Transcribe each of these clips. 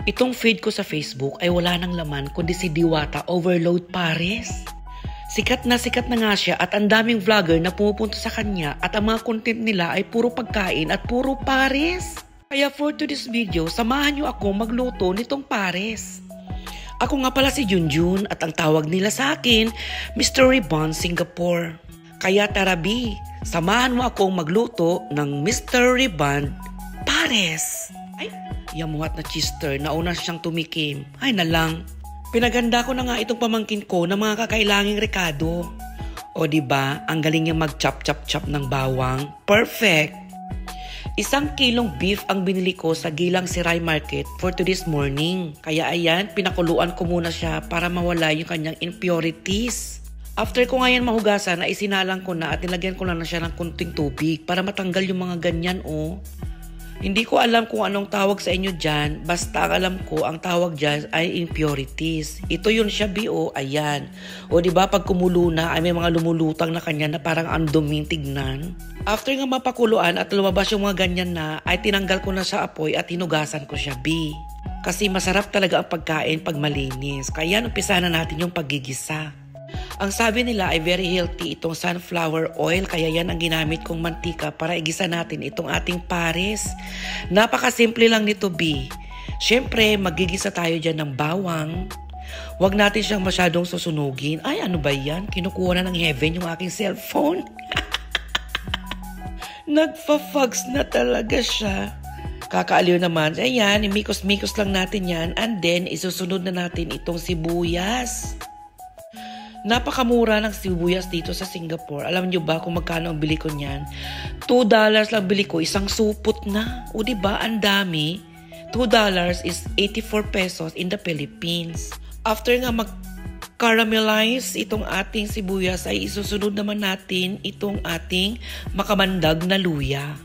Itong feed ko sa Facebook ay wala nang laman kundi si Diwata Overload Pares. Sikat na nga siya at ang daming vlogger na pumupunta sa kanya at ang mga content nila ay puro pagkain at puro pares. Kaya for today's video, samahan niyo ako magluto nitong pares. Ako nga pala si Junjun at ang tawag nila sa akin, Mystery Bond Singapore. Kaya tara B, samahan mo akong magluto ng Mystery Bond Pares. Ay, yamuhat na chister, nauna siyang tumikim. Ay na lang. Pinaganda ko na nga itong pamangkin ko ng mga kakailanging rekado. O diba, ang galing niya mag-chop-chop-chop ng bawang. Perfect! 1 kilong beef ang binili ko sa Gilang Siray Market for today's morning. Kaya ayan, pinakuluan ko muna siya para mawala yung kanyang impurities. After ko ngayon mahugasan, ay isinalang ko na at nilagyan ko lang na siya ng kunting tubig para matanggal yung mga ganyan oh. Hindi ko alam kung anong tawag sa inyo dyan, basta alam ko ang tawag dyan ay impurities. Ito yun siya B.O. Ayan. O diba pag kumulo na ay may mga lumulutang na kanya na parang ang duming tignan. After nga mapakuluan at lumabas yung mga ganyan na ay tinanggal ko na sa apoy at hinugasan ko siya B. Kasi masarap talaga ang pagkain pag malinis. Kaya umpisa na natin yung paggigisa. Ang sabi nila ay very healthy itong sunflower oil kaya yan ang ginamit kong mantika para igisa natin itong ating pares. Napakasimple lang nito B. Siyempre magigisa tayo dyan ng bawang. Huwag natin siyang masyadong susunugin. Ay ano ba yan? Kinukuha na ng heaven yung aking cellphone. Nagfa-fogs na talaga siya. Kakaaliw naman. Ayan, imikos-mikos lang natin yan and then isusunod na natin itong sibuyas. Napakamura ng sibuyas dito sa Singapore. Alam niyo ba kung magkano ang bili ko niyan? $2 lang bili ko, isang supot na. O diba, ang dami. $2 is 84 pesos in the Philippines. After nga mag-caramelize itong ating sibuyas, ay isusunod naman natin itong ating makamandag na luya.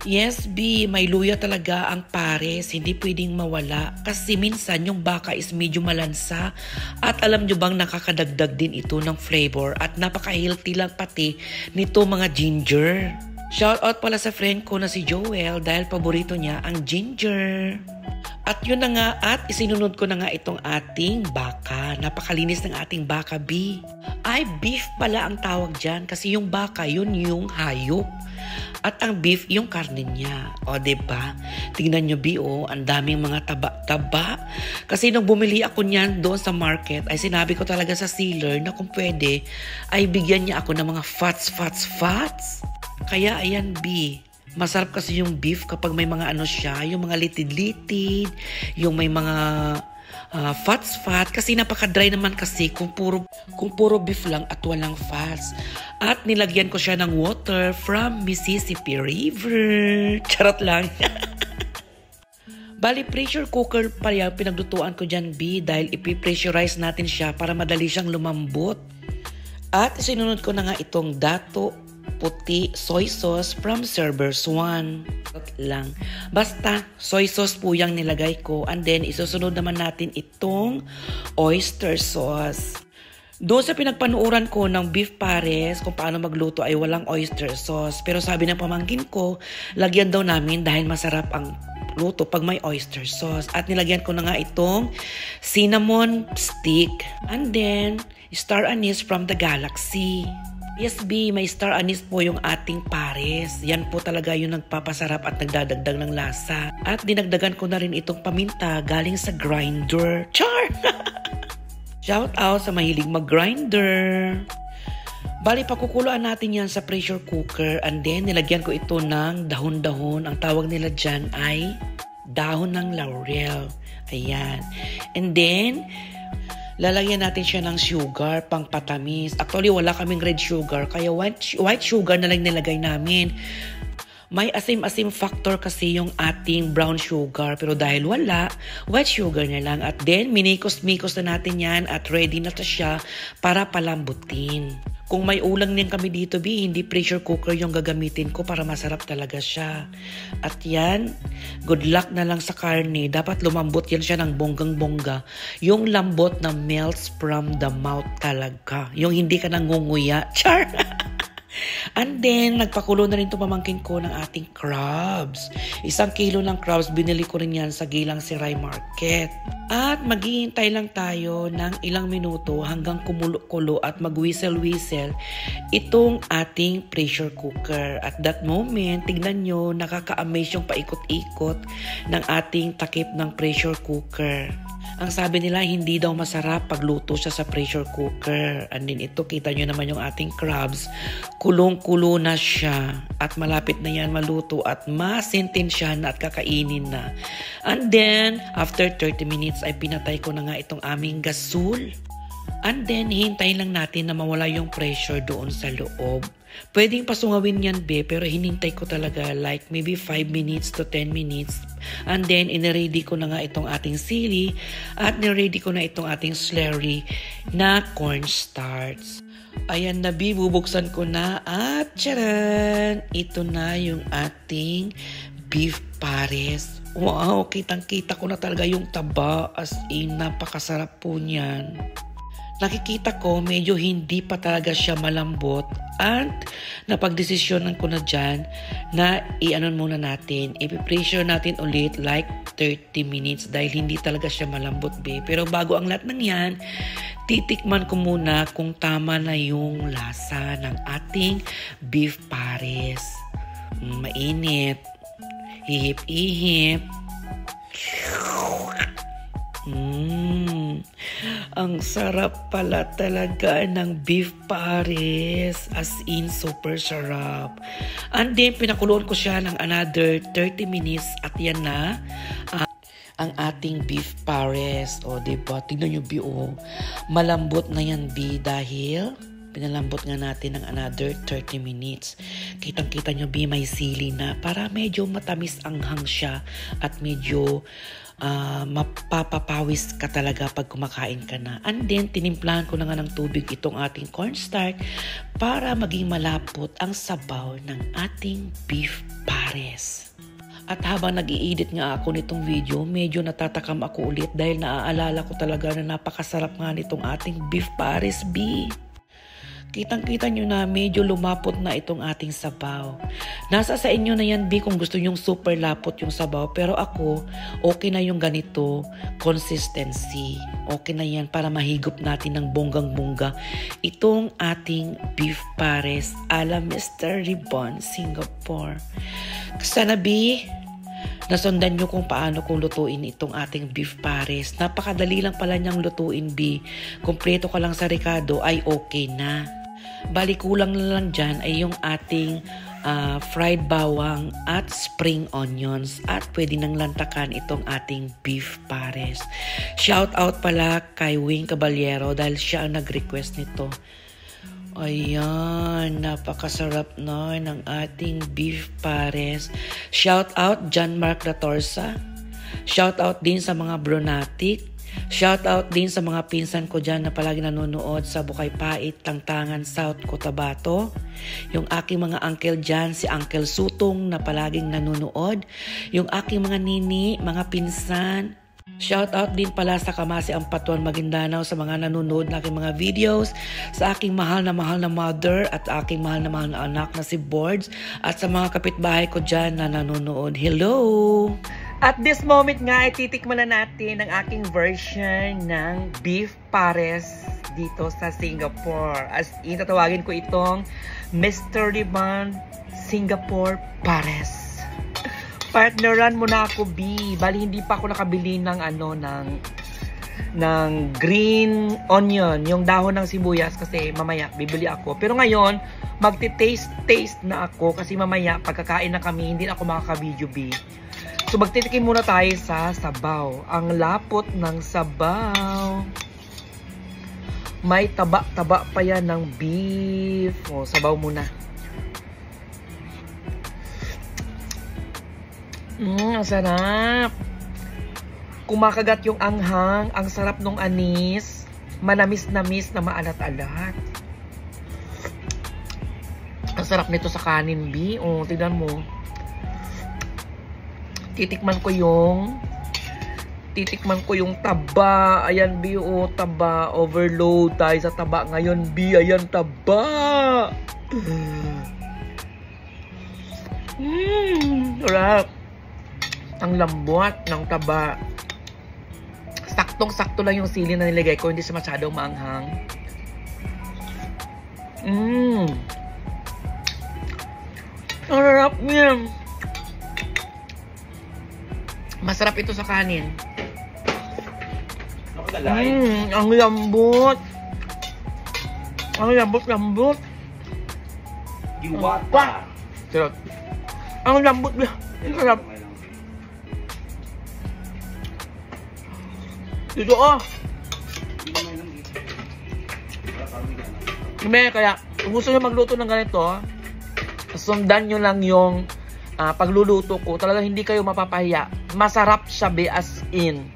Yes, B, may luya talaga ang pares, hindi pwedeng mawala kasi minsan yung baka is medyo malansa at alam nyo bang nakakadagdag din ito ng flavor at napaka-healthy lang pati nito mga ginger. Shoutout pala sa friend ko na si Joel dahil paborito niya ang ginger. At yun na nga at isinunod ko na nga itong ating baka. Napakalinis ng ating baka B. Ay, beef pala ang tawag dyan kasi yung baka yun yung hayop. At ang beef, yung karne niya. O, diba? Tingnan nyo, B.O. Ang daming mga taba-taba. Kasi nung bumili ako niyan doon sa market, ay sinabi ko talaga sa sealer na kung pwede, ay bigyan niya ako ng mga fats. Kaya, ayan, B. Masarap kasi yung beef kapag may mga ano siya, yung mga litid-litid, yung may mga fat kasi napaka-dry naman kasi kung puro beef lang at walang fats. At nilagyan ko siya ng water from Mississippi River. Charot lang. Bali, pressure cooker pa yan pinaglutuan ko dyan B dahil ipipressurize natin siya para madali siyang lumambot. At sinunod ko na nga itong dato puti soy sauce from Servers 1. Lang. Basta, soy sauce po yung nilagay ko. And then, isusunod naman natin itong oyster sauce. Doon sa pinagpanuuran ko ng beef pares, kung paano magluto ay walang oyster sauce. Pero sabi ng pamangkin ko, lagyan daw namin dahil masarap ang luto pag may oyster sauce. At nilagyan ko na nga itong cinnamon stick. And then, star anise from the galaxy. Yes, B, may star anise po yung ating pares. Yan po talaga yung nagpapasarap at nagdadagdag ng lasa. At dinagdagan ko na rin itong paminta galing sa grinder. Char! Shout out sa mahilig mag-grinder. Bali, pakukuluan natin yan sa pressure cooker and then nilagyan ko ito ng dahon-dahon. Ang tawag nila dyan ay dahon ng laurel. Ayan. And then, lalagyan natin siya ng sugar, pang patamis. Actually, wala kaming red sugar, kaya white sugar na lang nilagay namin. May asim-asim factor kasi yung ating brown sugar. Pero dahil wala, white sugar na lang. At then, minikos-mikos na natin yan at ready na to siya para palambutin. Kung may ulang din kami dito, B, hindi pressure cooker yung gagamitin ko para masarap talaga siya. At yan, good luck na lang sa karne. Dapat lumambot yan siya ng bonggang-bongga. Yung lambot na melts from the mouth talaga. Yung hindi ka nangunguya. Char! And then, nagpakulo na rin itong pamangkin ko ng ating crabs. 1 kilo ng crabs, binili ko rin yan sa Gilang Siray Market. At maghihintay lang tayo ng ilang minuto hanggang kumulo-kulo at mag-whistle-whistle itong ating pressure cooker. At that moment, tignan nyo, nakaka-amaze yung paikot-ikot ng ating takip ng pressure cooker. Ang sabi nila, hindi daw masarap pagluto siya sa pressure cooker. And then ito, kita nyo naman yung ating crabs. Kulong-kulo na siya. At malapit na yan maluto at masintensya na at kakainin na. And then, after 30 minutes ay pinatay ko na nga itong aming gasol. And then, hintayin lang natin na mawala yung pressure doon sa loob. Pwedeng pasungawin yan, be, pero hinintay ko talaga like maybe 5 minutes to 10 minutes. And then, iniready ko na nga itong ating sili at niready ko na itong ating slurry na cornstarch. Ayan na, be, bubuksan ko na at tcharan! Ito na yung ating beef pares. Wow, kitang-kita ko na talaga yung taba, as in, napakasarap po niyan. Nakikita ko medyo hindi pa talaga siya malambot at napagdesisyonan ko na dyan na i-anon muna natin. I-pressure natin ulit like 30 minutes dahil hindi talaga siya malambot, be. Pero bago ang lahat ng yan, titikman ko muna kung tama na yung lasa ng ating beef pares. Mainit. Ihip-ihip. Ang sarap pala talaga ng beef pares. As in, super sarap. And then, pinakuluan ko siya ng another 30 minutes at yan na ang ating beef pares. O, diba? Tignan nyo, B, o. Malambot na yan, B, dahil pinalambot nga natin ng another 30 minutes. Kitang-kita nyo, B, may sili na para medyo matamis anghang siya at medyo mapapapawis ka talaga pag kumakain ka na. And then, tinimplahan ko na nga ng tubig itong ating cornstarch para maging malapot ang sabaw ng ating beef pares. At habang nag-i-edit nga ako nitong video, medyo natatakam ako ulit dahil naaalala ko talaga na napakasarap nga nitong ating beef pares, B. Kitang-kita nyo na medyo lumapot na itong ating sabaw. Nasa sa inyo na yan, B, kung gusto nyong super lapot yung sabaw. Pero ako, okay na yung ganito consistency. Okay na yan para mahigop natin ng bonggang-bongga itong ating beef pares ala Mr. Ribbon, Singapore. Sana, B, nasundan nyo kung paano kung lutuin itong ating beef pares. Napakadali lang pala niyang lutuin, B. Kompleto ka lang sa Ricardo ay okay na. Bali, kulang na lang dyan ay yung ating fried bawang at spring onions at pwede nang lantakan itong ating beef pares. Shout out pala kay Wing Caballero dahil siya ang nag-request nito. Ayan, napakasarap na ng ating beef pares. Shout out John Mark Latorsa. Shout out din sa mga Brunatic. Shout out din sa mga pinsan ko dyan na palagi nanonood sa Bukay Pait, Tangtangan, South Cotabato. Yung aking mga uncle dyan, si Uncle Sutong na palaging nanonood. Yung aking mga nini, mga pinsan. Shout out din pala sa Kamasi Ampatuan, Maguindanao sa mga nanonood na aking mga videos. Sa aking mahal na mother at aking mahal na anak na si Boards. At sa mga kapitbahay ko dyan na nanonood. Hello! At this moment nga, titikman na natin ang aking version ng beef pares dito sa Singapore. As in, tatawagin ko itong Mr. Ribbon Singapore Pares. Partneran mo na ako, B. Bali, hindi pa ako nakabili ng ng green onion, yung dahon ng sibuyas kasi mamaya bibili ako. Pero ngayon, magti-taste na ako kasi mamaya pagkakain na kami, hindi na ako makaka-video, B. So, magtitikim muna tayo sa sabaw. Ang lapot ng sabaw. May taba-taba pa yan ng beef. O, sabaw muna. Ang sarap. Kumakagat yung anghang. Ang sarap nung anis. Manamis-namis na maalat-alat. Ang sarap nito sa kanin, B. O, tignan mo. Titikman ko yung taba. Ayan, B, o, taba. Overload tayo sa taba ngayon, B. Ayan, taba. Sarap. Ang lambot ng taba. Saktong-sakto lang yung sili na nilagay ko. Hindi siya masyadong maanghang. Ang sarap niya. Masarap ito sa kanin. Ang lambot. Ang lambot-lambot. Diwata. Sarap. Ang lambot niya. Ang sarap. Dito kaya kung gusto nyo magluto ng ganito, sundan nyo lang yung pagluluto ko. Talagang hindi kayo mapapahiya. Masarap siya, be, as in.